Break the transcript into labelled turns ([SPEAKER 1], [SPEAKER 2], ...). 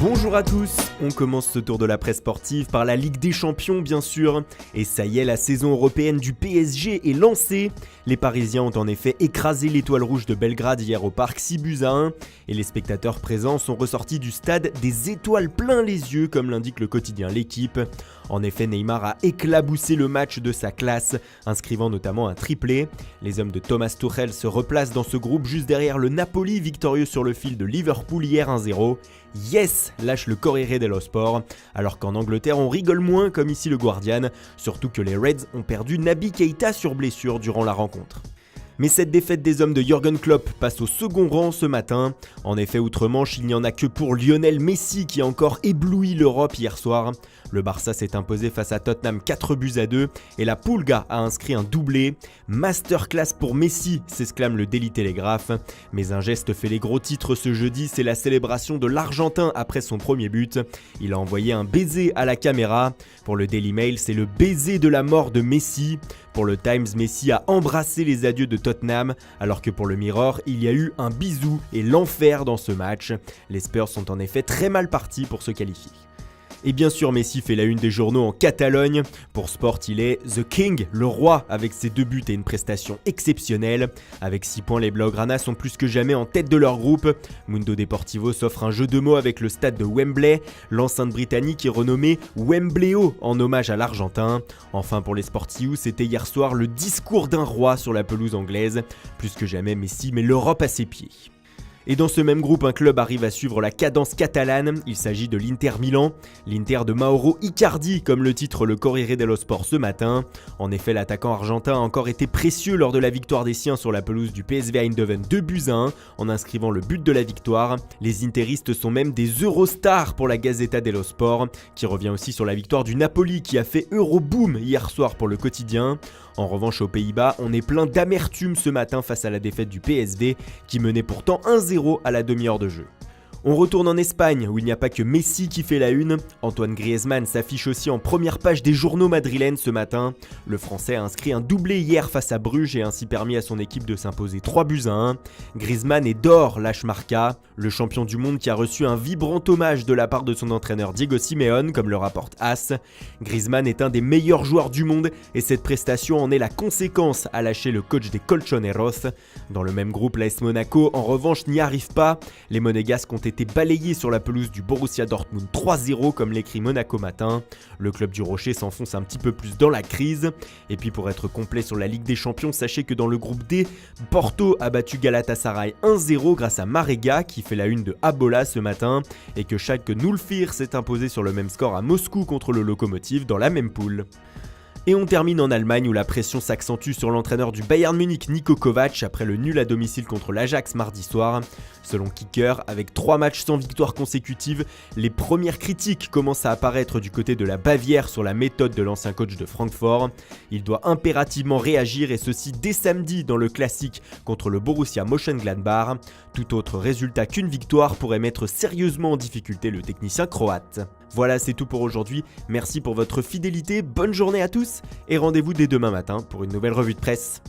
[SPEAKER 1] Bonjour à tous, on commence ce tour de la presse sportive par la Ligue des Champions bien sûr, et ça y est, la saison européenne du PSG est lancée. Les Parisiens ont en effet écrasé l'Étoile Rouge de Belgrade hier au parc 6-1, et les spectateurs présents sont ressortis du stade des étoiles plein les yeux comme l'indique le quotidien L'Équipe. En effet, Neymar a éclaboussé le match de sa classe, inscrivant notamment un triplé. Les hommes de Thomas Tuchel se replacent dans ce groupe juste derrière le Napoli victorieux sur le fil de Liverpool hier 1-0. Yes, lâche le Corriere dello Sport, alors qu'en Angleterre on rigole moins comme ici le Guardian, surtout que les Reds ont perdu Naby Keita sur blessure durant la rencontre. Mais cette défaite des hommes de Jürgen Klopp passe au second rang ce matin. En effet, outre-Manche, il n'y en a que pour Lionel Messi qui a encore ébloui l'Europe hier soir. Le Barça s'est imposé face à Tottenham 4-2 et la Pulga a inscrit un doublé. Masterclass pour Messi, s'exclame le Daily Telegraph. Mais un geste fait les gros titres ce jeudi, c'est la célébration de l'Argentin après son premier but. Il a envoyé un baiser à la caméra. Pour le Daily Mail, c'est le baiser de la mort de Messi. Pour le Times, Messi a embrassé les adieux de Tottenham, alors que pour le Mirror, il y a eu un bisou et l'enfer dans ce match. Les Spurs sont en effet très mal partis pour se qualifier. Et bien sûr, Messi fait la une des journaux en Catalogne. Pour Sport, il est The King, le roi, avec ses 2 buts et une prestation exceptionnelle. Avec 6 points, les Blaugrana sont plus que jamais en tête de leur groupe. Mundo Deportivo s'offre un jeu de mots avec le stade de Wembley. L'enceinte britannique est renommée Wembleo en hommage à l'Argentin. Enfin, pour les Sportius, c'était hier soir le discours d'un roi sur la pelouse anglaise. Plus que jamais, Messi met l'Europe à ses pieds. Et dans ce même groupe, un club arrive à suivre la cadence catalane, il s'agit de l'Inter Milan, l'Inter de Mauro Icardi, comme le titre le Corriere dello Sport ce matin. En effet, l'attaquant argentin a encore été précieux lors de la victoire des siens sur la pelouse du PSV Eindhoven 2-1 en inscrivant le but de la victoire. Les interistes sont même des Eurostars pour la Gazzetta dello Sport, qui revient aussi sur la victoire du Napoli qui a fait Euroboom hier soir pour le quotidien. En revanche, aux Pays-Bas, on est plein d'amertume ce matin face à la défaite du PSV, qui menait pourtant 1-0 à la demi-heure de jeu. On retourne en Espagne où il n'y a pas que Messi qui fait la une. Antoine Griezmann s'affiche aussi en première page des journaux madrilènes ce matin. Le Français a inscrit un doublé hier face à Bruges et ainsi permis à son équipe de s'imposer 3-1. Griezmann est d'or, lâche Marca. Le champion du monde qui a reçu un vibrant hommage de la part de son entraîneur Diego Simeone, comme le rapporte AS. Griezmann est un des meilleurs joueurs du monde et cette prestation en est la conséquence, a lâché le coach des Colchoneros. Dans le même groupe, l'AS Monaco en revanche n'y arrive pas. Les Monégasques ont été balayés sur la pelouse du Borussia Dortmund 3-0 comme l'écrit Monaco Matin. Le club du Rocher s'enfonce un petit peu plus dans la crise. Et puis pour être complet sur la Ligue des Champions, sachez que dans le groupe D, Porto a battu Galatasaray 1-0 grâce à Marega qui fait la une de Abola ce matin et que Schalke 04 s'est imposé sur le même score à Moscou contre le Lokomotiv dans la même poule. Et on termine en Allemagne où la pression s'accentue sur l'entraîneur du Bayern Munich Niko Kovac après le nul à domicile contre l'Ajax mardi soir. Selon Kicker, avec 3 matchs sans victoire consécutive, les premières critiques commencent à apparaître du côté de la Bavière sur la méthode de l'ancien coach de Francfort. Il doit impérativement réagir et ceci dès samedi dans le classique contre le Borussia Mönchengladbach. Tout autre résultat qu'une victoire pourrait mettre sérieusement en difficulté le technicien croate. Voilà, c'est tout pour aujourd'hui. Merci pour votre fidélité, bonne journée à tous et rendez-vous dès demain matin pour une nouvelle revue de presse.